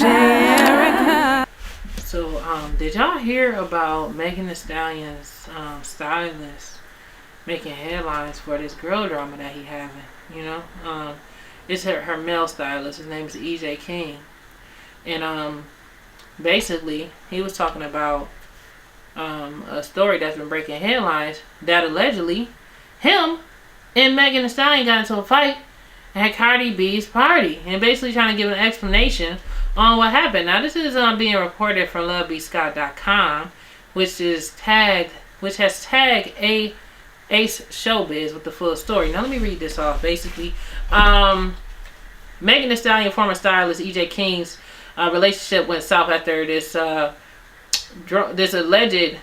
Erica. So, did y'all hear about Megan Thee Stallion's stylist making headlines for this girl drama that he having? You know, it's her male stylist. His name is EJ King, and basically he was talking about a story that's been breaking headlines that allegedly him and Megan Thee Stallion got into a fight at Cardi B's party, and basically trying to give an explanation on what happened. Now, this is being reported from LoveBScott.com, which has tagged Ace Showbiz with the full story. Now, let me read this off. Basically, Megan Thee Stallion, former stylist EJ King's relationship went south after this alleged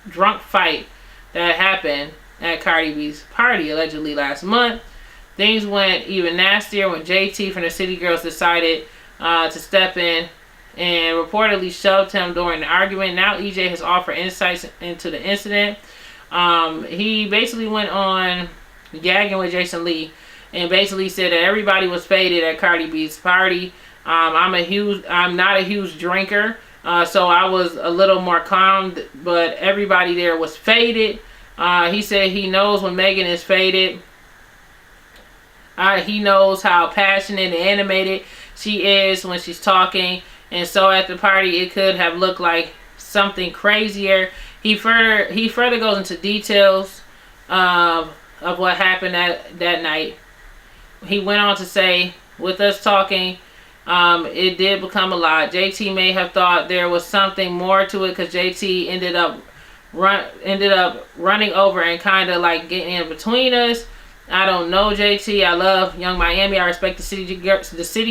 drunk fight that happened at Cardi B's party allegedly last month. Things went even nastier when JT from the City Girls decided to step in and reportedly shoved him during the argument. Now EJ has offered insights into the incident. He basically went on gagging with Jason Lee and basically said that everybody was faded at Cardi B's party. I'm not a huge drinker, so I was a little more calm, but everybody there was faded. He said he knows when Megan is faded. He knows how passionate and animated she is when she's talking, and so at the party it could have looked like something crazier. He further goes into details of what happened that night. He went on to say, with us talking, it did become a lot. JT may have thought there was something more to it because JT ended up running over and kind of like getting in between us. I don't know JT. I love Young Miami. I respect the city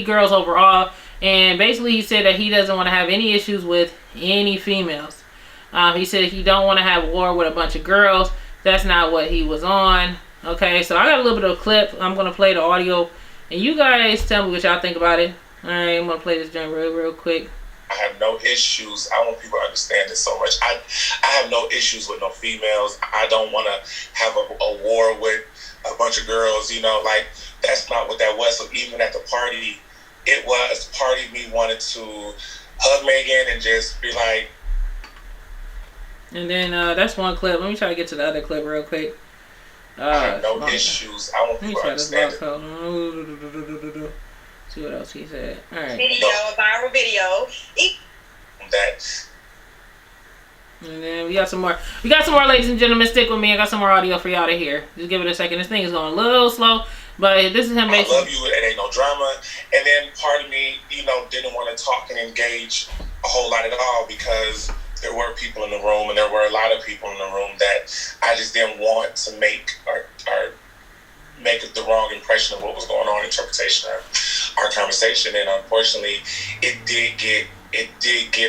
girls overall. And basically he said that he doesn't want to have any issues with any females. He said he don't want to have war with a bunch of girls. That's not what he was on. Okay, so I got a little bit of a clip. I'm going to play the audio. And you guys tell me what y'all think about it. Alright, I'm going to play this joint real quick. I have no issues. I want people to understand this so much. I have no issues with no females. I don't want to have a war with a bunch of girls, you know, like that's not what that was. So even at the party, it was part of me wanted to hug Megan and just be like. And then that's one clip. Let me try to get to the other clip real quick. I have no issues. I want people to understand it. See what else he said. All right. A viral video. That. And then we got some more, ladies and gentlemen. Stick with me. I got some more audio for y'all to hear. Just give it a second. This thing is going a little slow, but this is him basically. I love you. It ain't no drama. And then part of me, you know, didn't want to talk and engage a whole lot at all because there were people in the room and there were a lot of people in the room that I just didn't want to make or make the wrong impression of what was going on, interpretation of our conversation. And unfortunately, it did get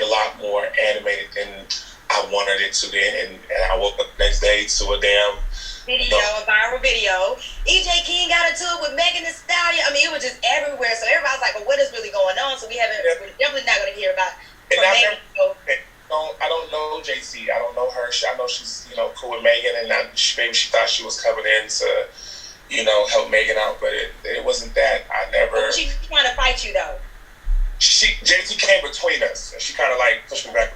a lot more animated than I wanted it to be, and I woke up the next day to a damn a viral video. EJ King got into it with Megan Thee Stallion. I mean, it was just everywhere. So everybody's like, well, what is really going on? So we're definitely not going to hear about it. I don't know JC. I don't know her. I know she's, you know, cool with Megan, and maybe she thought she was coming in to, you know, help Megan out, but it wasn't that. I never. She trying to fight you though. JT came between us, and she kind of like pushed me back.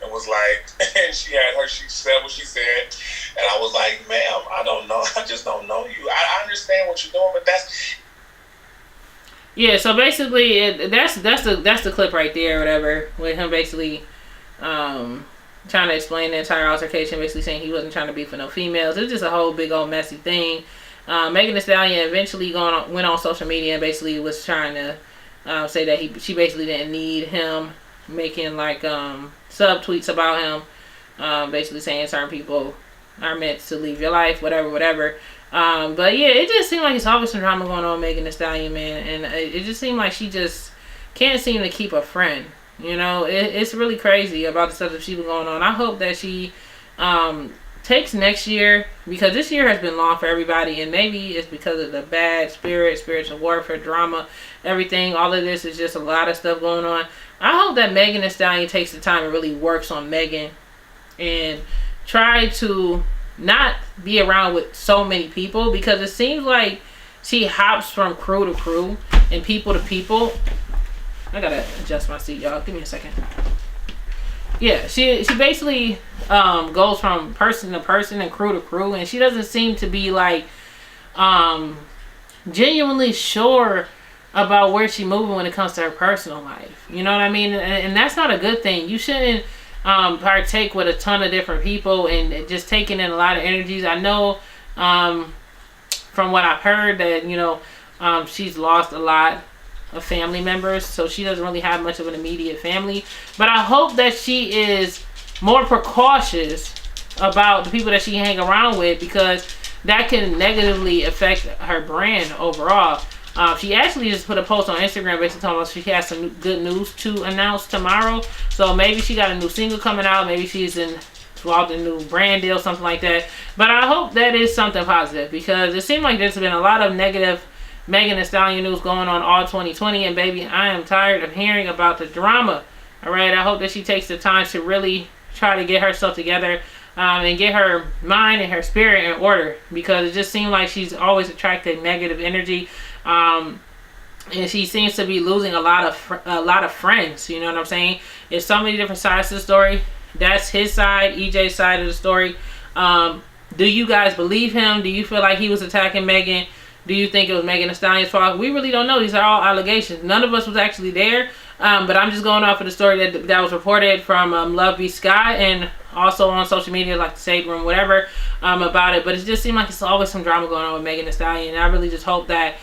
And was like, and she said what she said, and I was like, ma'am, I don't know, I just don't know you. I understand what you're doing, but that's. Yeah, so basically, that's the clip right there, or whatever, with him basically trying to explain the entire altercation, basically saying he wasn't trying to beef with no females. It's just a whole big old messy thing. Megan Thee Stallion eventually went on social media and basically was trying to say that she basically didn't need him, making like sub tweets about him, basically saying certain people are meant to leave your life, whatever. But yeah, it just seemed like it's always some drama going on with Megan Thee Stallion, man, and it just seemed like she just can't seem to keep a friend. You know, it's really crazy about the stuff that she's been going on. I hope that she takes next year, because this year has been long for everybody, and maybe it's because of the bad spiritual warfare, drama, everything. All of this is just a lot of stuff going on. I hope that Megan Thee Stallion takes the time and really works on Megan and try to not be around with so many people, because it seems like she hops from crew to crew and people to people. I gotta adjust my seat, y'all. Give me a second. Yeah, she basically goes from person to person and crew to crew, and she doesn't seem to be like genuinely sure about where she's moving when it comes to her personal life. You know what I mean? And that's not a good thing. You shouldn't partake with a ton of different people and just taking in a lot of energies. I know from what I've heard that, you know, she's lost a lot of family members, so she doesn't really have much of an immediate family. But I hope that she is more precautious about the people that she hang around with, because that can negatively affect her brand overall. She actually just put a post on Instagram basically talking about she has some good news to announce tomorrow. So maybe she got a new single coming out. Maybe she's involved in a new brand deal, something like that. But I hope that is something positive, because it seems like there's been a lot of negative Megan Thee Stallion news going on all 2020. And baby, I am tired of hearing about the drama. All right, I hope that she takes the time to really try to get herself together and get her mind and her spirit in order, because it just seems like she's always attracted negative energy. And she seems to be losing a lot of friends. You know what I'm saying? There's so many different sides to the story. That's his side, EJ's side of the story. Do you guys believe him? Do you feel like he was attacking Megan? Do you think it was Megan Thee Stallion's fault? We really don't know. These are all allegations. None of us was actually there. But I'm just going off of the story that was reported from Love v Sky, and also on social media like the Shade Room, whatever, about it. But it just seemed like it's always some drama going on with Megan Thee Stallion. And I really just hope that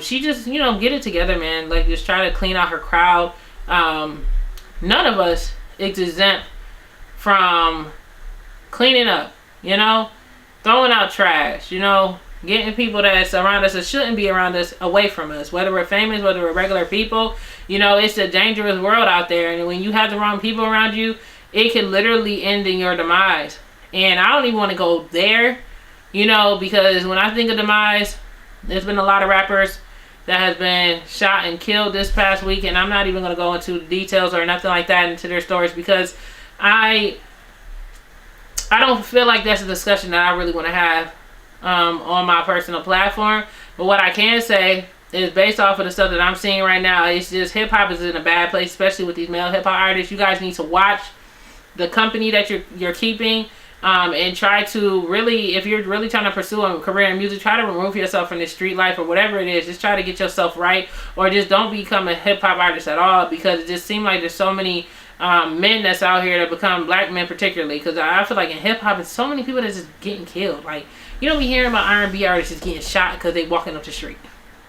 she just, you know, get it together, man. Like, just try to clean out her crowd. None of us is exempt from cleaning up, you know, throwing out trash, you know, getting people that's around us that shouldn't be around us away from us, whether we're famous, whether we're regular people. You know, it's a dangerous world out there, and when you have the wrong people around you, it can literally end in your demise. And I don't even want to go there, you know, because when I think of demise, there's been a lot of rappers that has been shot and killed this past week, and I'm not even going to go into the details or nothing like that into their stories, because I don't feel like that's a discussion that I really want to have on my personal platform. But what I can say is, based off of the stuff that I'm seeing right now, it's just hip-hop is in a bad place, especially with these male hip-hop artists. You guys need to watch the company that you're keeping, and try to really, if you're really trying to pursue a career in music, try to remove yourself from this street life or whatever it is. Just try to get yourself right, or just don't become a hip-hop artist at all, because it just seems like there's so many men that's out here that become black men particularly, because I feel like in hip-hop it's so many people that's just getting killed. Like, you don't be hearing about R&B artists just getting shot because they walking up the street.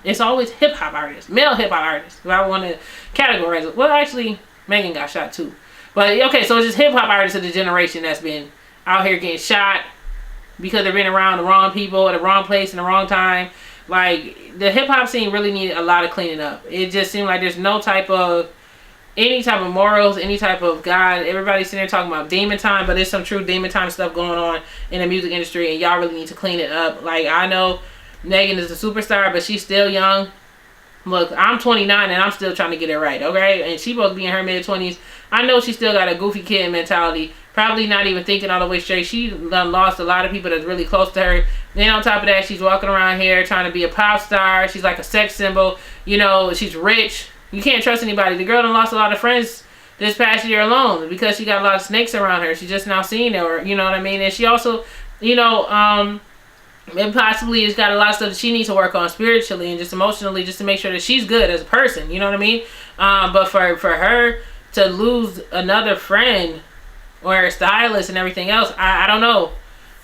It's always hip-hop artists, male hip-hop artists, if I want to categorize it. Well, actually, Megan got shot too. But, okay, so it's just hip-hop artists of the generation that's been out here getting shot because they've been around the wrong people at the wrong place in the wrong time. Like, the hip-hop scene really needed a lot of cleaning up. It just seemed like there's no type of, any type of morals, any type of God. Everybody's sitting there talking about demon time, but there's some true demon time stuff going on in the music industry, and y'all really need to clean it up. Like, I know Megan is a superstar, but she's still young. Look, I'm 29 and I'm still trying to get it right, okay? And she's supposed to be in her mid-20s. I know she still got a goofy kid mentality. Probably not even thinking all the way straight. She done lost a lot of people that's really close to her. Then on top of that, she's walking around here trying to be a pop star. She's like a sex symbol. You know, she's rich. You can't trust anybody. The girl done lost a lot of friends this past year alone because she got a lot of snakes around her. She's just now seeing her, you know what I mean? And she also, you know, and possibly has got a lot of stuff that she needs to work on spiritually and just emotionally, just to make sure that she's good as a person, you know what I mean? But for her to lose another friend or a stylist and everything else, I don't know.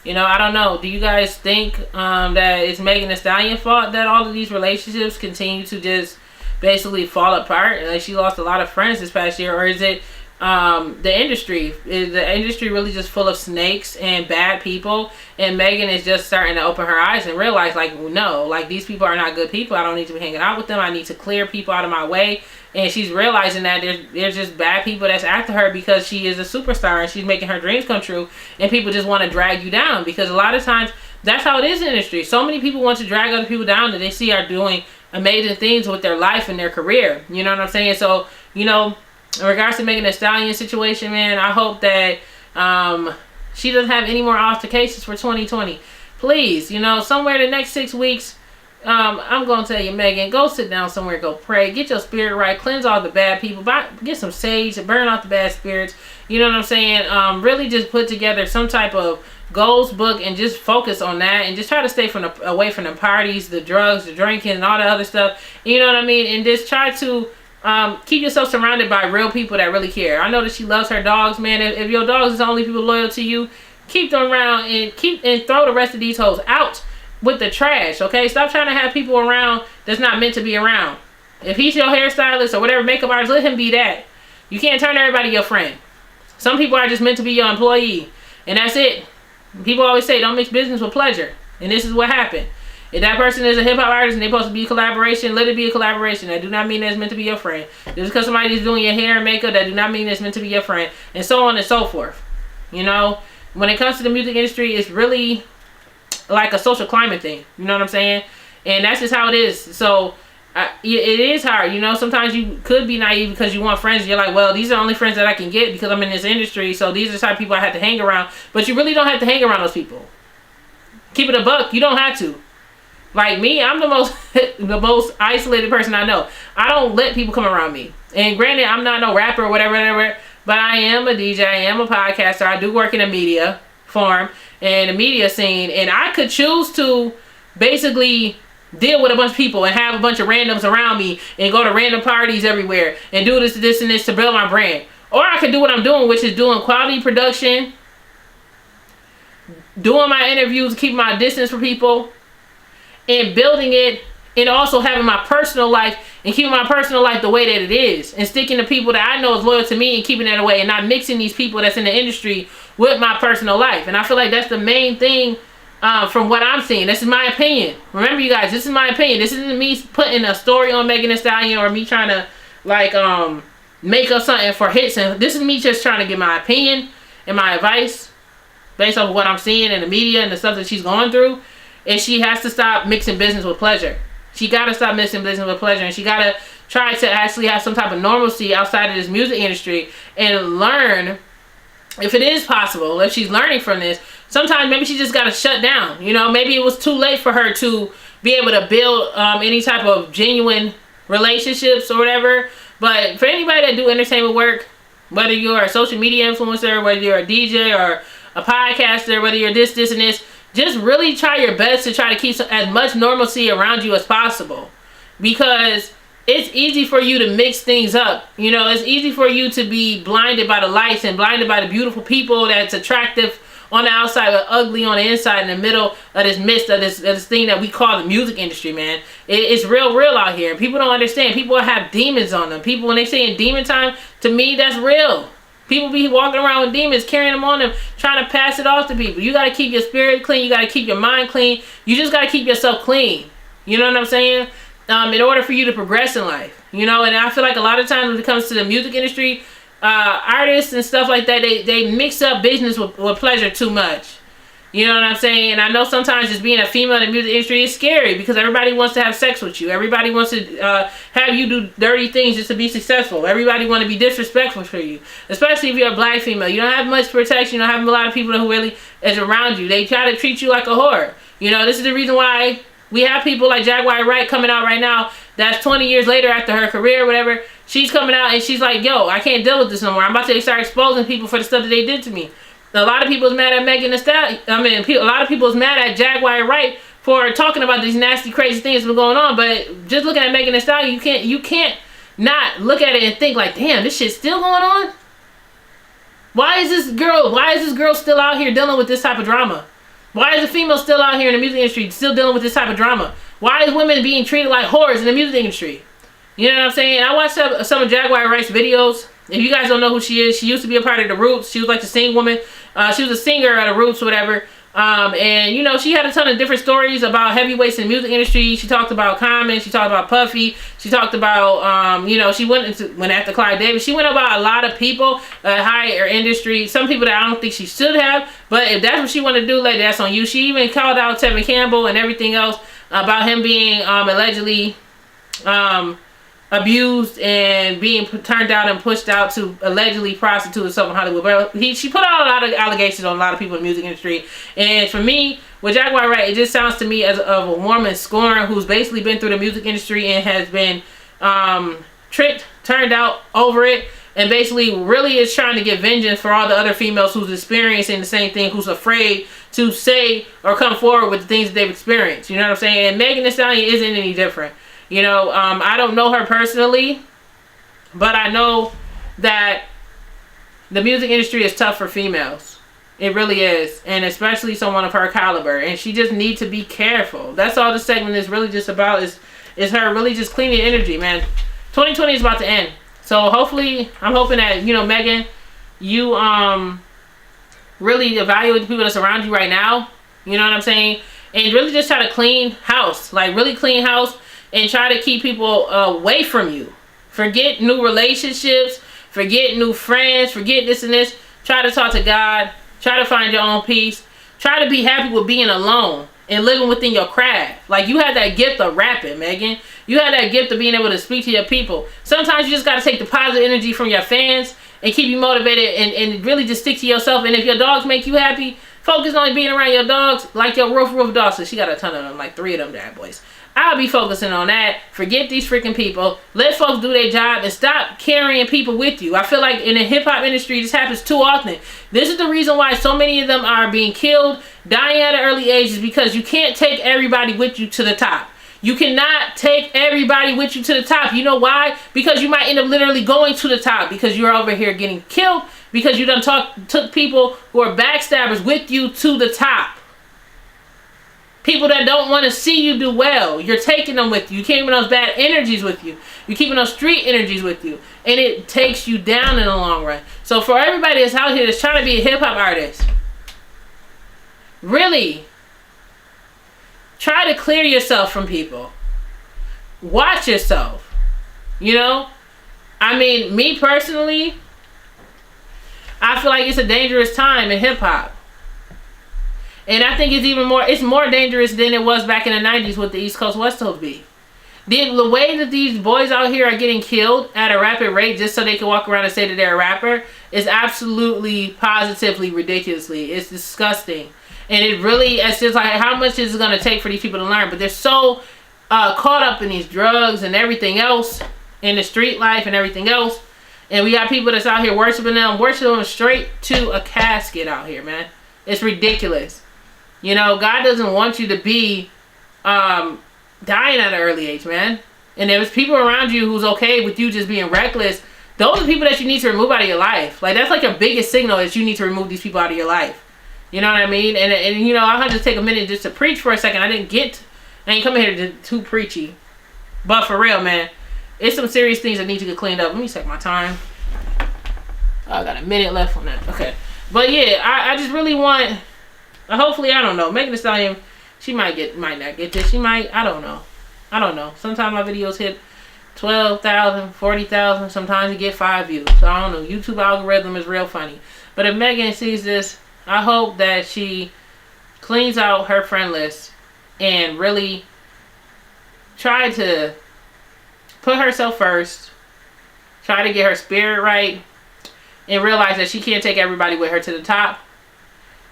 You know, I don't know. Do you guys think that it's Megan Thee Stallion's fault that all of these relationships continue to just basically fall apart? Like, she lost a lot of friends this past year, or is it the industry? Is the industry really just full of snakes and bad people, and Megan is just starting to open her eyes and realize, like, no, like, these people are not good people. I don't need to be hanging out with them. I need to clear people out of my way. And she's realizing that there's just bad people that's after her because she is a superstar and she's making her dreams come true, and people just want to drag you down, because a lot of times that's how it is in the industry. So many people want to drag other people down that they see are doing amazing things with their life and their career. You know what I'm saying? So, you know, in regards to Megan Thee Stallion situation, man, I hope that she doesn't have any more altercations for 2020. Please, you know, somewhere the next 6 weeks, I'm gonna tell you, Megan, go sit down somewhere, go pray, get your spirit right, cleanse all the bad people, get some sage and burn off the bad spirits. You know what I'm saying? Really just put together some type of goals book and just focus on that, and just try to stay away from the parties, the drugs, the drinking, and all the other stuff. You know what I mean? And just try to keep yourself surrounded by real people that really care. I know that she loves her dogs, man. If your dogs is the only people loyal to you, keep them around and throw the rest of these hoes out with the trash, okay? Stop trying to have people around that's not meant to be around. If he's your hairstylist or whatever, makeup artist, let him be that. You can't turn everybody your friend. Some people are just meant to be your employee, and that's it. People always say, don't mix business with pleasure, and this is what happened. If that person is a hip-hop artist and they're supposed to be a collaboration, let it be a collaboration. That do not mean that it's meant to be your friend. Just because somebody's doing your hair and makeup, that do not mean it's meant to be your friend, and so on and so forth. You know, when it comes to the music industry, it's really like a social climate thing. You know what I'm saying? And that's just how it is. So it is hard. You know, sometimes you could be naive because you want friends. You're like, well, these are the only friends that I can get because I'm in this industry. So these are the type of people I have to hang around. But you really don't have to hang around those people. Keep it a buck. You don't have to. Like me, I'm the most isolated person I know. I don't let people come around me. And granted, I'm not no rapper or whatever, but I am a DJ. I am a podcaster. I do work in a media form and a media scene, and I could choose to basically deal with a bunch of people and have a bunch of randoms around me and go to random parties everywhere and do this and this to build my brand. Or I could do what I'm doing, which is doing quality production, doing my interviews, keeping my distance from people, and building it, and also having my personal life and keeping my personal life the way that it is, and sticking to people that I know is loyal to me and keeping that away, and not mixing these people that's in the industry with my personal life. And I feel like that's the main thing from what I'm seeing. This is my opinion. Remember, you guys, this is my opinion. This isn't me putting a story on Megan Thee Stallion or me trying to like make up something for hits. And this is me just trying to give my opinion and my advice based off of what I'm seeing in the media and the stuff that she's going through. And she has to stop mixing business with pleasure. She got to stop mixing business with pleasure. And she got to try to actually have some type of normalcy outside of this music industry and learn, if it is possible, if she's learning from this, sometimes maybe she just got to shut down. You know, maybe it was too late for her to be able to build any type of genuine relationships or whatever. But for anybody that do entertainment work, whether you're a social media influencer, whether you're a DJ or a podcaster, whether you're this, and this, just really try your best to try to keep as much normalcy around you as possible, because it's easy for you to mix things up. You know, it's easy for you to be blinded by the lights and blinded by the beautiful people that's attractive on the outside but ugly on the inside, in the middle of this mist of this thing that we call the music industry, man. It's real out here. People don't understand. People have demons on them. People, when they say in demon time, to me, that's real. People be walking around with demons, carrying them on them, trying to pass it off to people. You got to keep your spirit clean. You got to keep your mind clean. You just got to keep yourself clean. You know what I'm saying? In order for you to progress in life. You know, and I feel like a lot of times when it comes to the music industry, artists and stuff like that, they mix up business with pleasure too much. You know what I'm saying? And I know sometimes just being a female in the music industry is scary, because everybody wants to have sex with you. Everybody wants to have you do dirty things just to be successful. Everybody want to be disrespectful for you, especially if you're a black female. You don't have much protection. You don't have a lot of people who really is around you. They try to treat you like a whore. You know, this is the reason why we have people like Jaguar Wright coming out right now. That's 20 years later after her career or whatever. She's coming out and she's like, yo, I can't deal with this no more. I'm about to start exposing people for the stuff that they did to me. A lot of people is mad at Megan Thee Stallion. I mean, a lot of people is mad at Jaguar Wright for talking about these nasty, crazy things that been going on. But just looking at Megan Thee Stallion, you can't not look at it and think like, damn, this shit's still going on. Why is this girl still out here dealing with this type of drama? Why is a female still out here in the music industry still dealing with this type of drama? Why is women being treated like whores in the music industry? You know what I'm saying? I watched some of Jaguar Wright's videos. If you guys don't know who she is, she used to be a part of the Roots. She was like the sing woman. She was a singer at the Roots or whatever. And, you know, she had a ton of different stories about heavyweights in the music industry. She talked about Common. She talked about Puffy. She talked about, you know, she went after Clyde Davis. She went about a lot of people, higher industry. Some people that I don't think she should have. But if that's what she wanted to do, like, that's on you. She even called out Tevin Campbell and everything else about him being allegedly abused and being turned out and pushed out to allegedly prostitute or something in Hollywood. But she put out a lot of allegations on a lot of people in the music industry. And for me, with Jaguar Wright, it just sounds to me as of a woman scorned who's basically been through the music industry and has been tricked, turned out over it, and basically really is trying to get vengeance for all the other females who's experiencing the same thing, who's afraid to say or come forward with the things that they've experienced. You know what I'm saying? And Megan Thee Stallion isn't any different. You know, I don't know her personally, but I know that the music industry is tough for females. It really is. And especially someone of her caliber. And she just needs to be careful. That's all this segment is really just about, is her really just cleaning energy, man. 2020 is about to end. So hopefully, I'm hoping that, you know, Megan, you really evaluate the people that's around you right now. You know what I'm saying? And really just try to clean house. Like, really clean house. And try to keep people away from you. Forget new relationships. Forget new friends. Forget this and this. Try to talk to God. Try to find your own peace. Try to be happy with being alone and living within your craft. Like, you have that gift of rapping, Megan. You have that gift of being able to speak to your people. Sometimes you just got to take the positive energy from your fans and keep you motivated and really just stick to yourself. And if your dogs make you happy, focus on being around your dogs, like your Roof dog. So she got a ton of them, like 3 of them bad boys. I'll be focusing on that. Forget these freaking people. Let folks do their job and stop carrying people with you. I feel like in the hip-hop industry, this happens too often. This is the reason why so many of them are being killed, dying at an early age, is because you can't take everybody with you to the top. You cannot take everybody with you to the top. You know why? Because you might end up literally going to the top because you're over here getting killed because you done took people who are backstabbers with you to the top. People that don't want to see you do well. You're taking them with you. You're keeping those bad energies with you. You're keeping those street energies with you. And it takes you down in the long run. So for everybody that's out here that's trying to be a hip-hop artist, really try to clear yourself from people. Watch yourself. You know? I mean, me personally, I feel like it's a dangerous time in hip-hop. And I think it's more dangerous than it was back in the 90s with the East Coast West Coast beef. The way that these boys out here are getting killed at a rapid rate just so they can walk around and say that they're a rapper is absolutely, positively, ridiculously. It's disgusting. And it really, it's just like, how much is it going to take for these people to learn? But they're so caught up in these drugs and everything else, in the street life and everything else. And we got people that's out here worshiping them straight to a casket out here, man. It's ridiculous. You know, God doesn't want you to be dying at an early age, man. And there's people around you who's okay with you just being reckless. Those are people that you need to remove out of your life. Like, that's like your biggest signal is you need to remove these people out of your life. You know what I mean? And you know, I had to take a minute just to preach for a second. I ain't coming here to too preachy. But for real, man, it's some serious things that need to get cleaned up. Let me check my time. I got a minute left on that. Okay. But yeah, I just really want, hopefully, I don't know, Megan Thee Stallion, she might not get this. She might, I don't know. Sometimes my videos hit 12,000, 40,000. Sometimes you get 5 views. So I don't know. YouTube algorithm is real funny. But if Megan sees this, I hope that she cleans out her friend list and really try to put herself first. Try to get her spirit right. And realize that she can't take everybody with her to the top.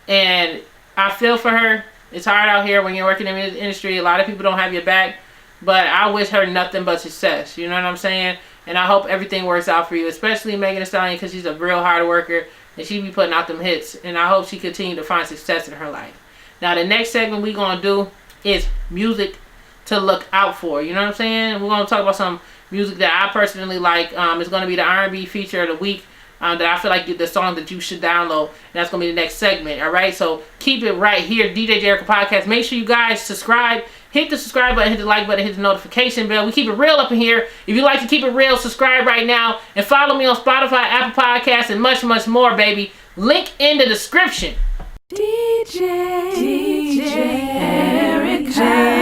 And I feel for her. It's hard out here when you're working in the industry. A lot of people don't have your back. But I wish her nothing but success. You know what I'm saying? And I hope everything works out for you. Especially Megan Thee Stallion, because she's a real hard worker. And she be putting out them hits. And I hope she continue to find success in her life. Now the next segment we're going to do is music to look out for. You know what I'm saying? We're going to talk about some music that I personally like. It's going to be the R&B feature of the week. That I feel like the song that you should download. And that's going to be the next segment. Alright, so keep it right here. DJ Jericho Podcast. Make sure you guys subscribe. Hit the subscribe button, hit the like button, hit the notification bell. We keep it real up in here. If you like to keep it real, subscribe right now. And follow me on Spotify, Apple Podcasts, and much, much more, baby. Link in the description. DJ Erica.